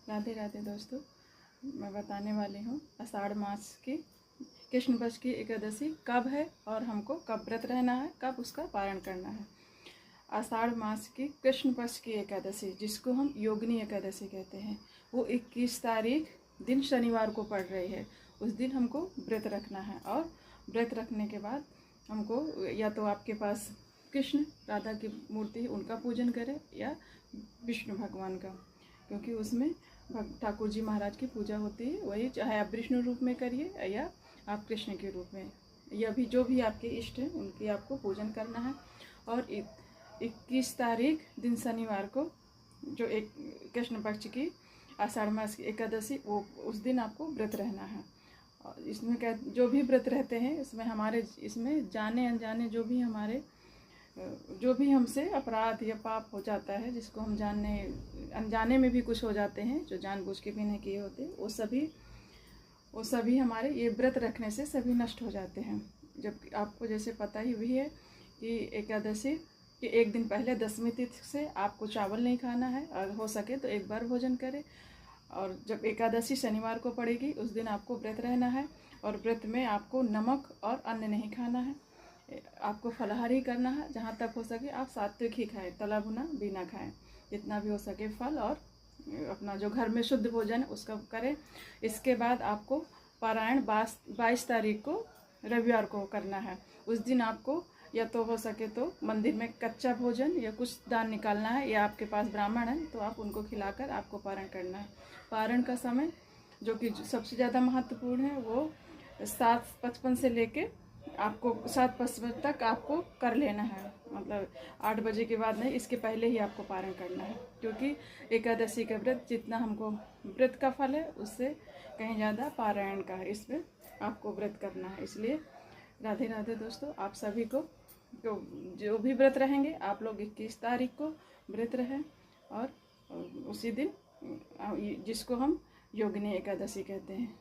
राधे राधे दोस्तों, मैं बताने वाली हूँ आषाढ़ मास की कृष्ण पक्ष की एकादशी कब है और हमको कब व्रत रहना है, कब उसका पारण करना है। आषाढ़ मास की कृष्ण पक्ष की एकादशी, जिसको हम योगिनी एकादशी कहते हैं, वो 21 तारीख दिन शनिवार को पड़ रही है। उस दिन हमको व्रत रखना है और व्रत रखने के बाद हमको या तो आपके पास कृष्ण राधा की मूर्ति उनका पूजन करें या विष्णु भगवान का, क्योंकि उसमें ठाकुर जी महाराज की पूजा होती है। वही चाहे आप विष्णु रूप में करिए या आप कृष्ण के रूप में, या भी जो भी आपके इष्ट हैं उनकी आपको पूजन करना है। और 21 तारीख दिन शनिवार को जो एक कृष्ण पक्ष की आषाढ़ मास की एकादशी, वो उस दिन आपको व्रत रहना है। और इसमें क्या, जो भी व्रत रहते हैं इसमें जाने अनजाने जो भी हमसे अपराध या पाप हो जाता है, जिसको हम जानने अनजाने में भी कुछ हो जाते हैं, जो जानबूझ के भी नहीं किए होते, वो सभी हमारे ये व्रत रखने से सभी नष्ट हो जाते हैं। जब आपको जैसे पता ही भी है कि एकादशी कि एक दिन पहले 10वीं तिथि से आपको चावल नहीं खाना है, और हो सके तो एक बार भोजन करें। और जब एकादशी शनिवार को पड़ेगी उस दिन आपको व्रत रहना है, और व्रत में आपको नमक और अन्न नहीं खाना है, आपको फलाहारी करना है। जहाँ तक हो सके आप सात्विक ही खाएं, तला भुना भी ना खाएं, जितना भी हो सके फल और अपना जो घर में शुद्ध भोजन उसका करें। इसके बाद आपको पारायण 22 तारीख को रविवार को करना है। उस दिन आपको या तो हो सके तो मंदिर में कच्चा भोजन या कुछ दान निकालना है, या आपके पास ब्राह्मण है तो आप उनको खिलाकर आपको पारण करना है। पारण का समय जो कि सबसे ज़्यादा महत्वपूर्ण है, वो 7:55 से लेके आपको 7:55 तक आपको कर लेना है। मतलब 8 बजे के बाद नहीं, इसके पहले ही आपको पारण करना है, क्योंकि एकादशी का व्रत जितना हमको व्रत का फल है उससे कहीं ज़्यादा पारायण का है, इसमें आपको व्रत करना है। इसलिए राधे राधे दोस्तों, आप सभी को जो भी व्रत रहेंगे, आप लोग 21 तारीख को व्रत रहें, और उसी दिन जिसको हम योगिनी एकादशी कहते हैं।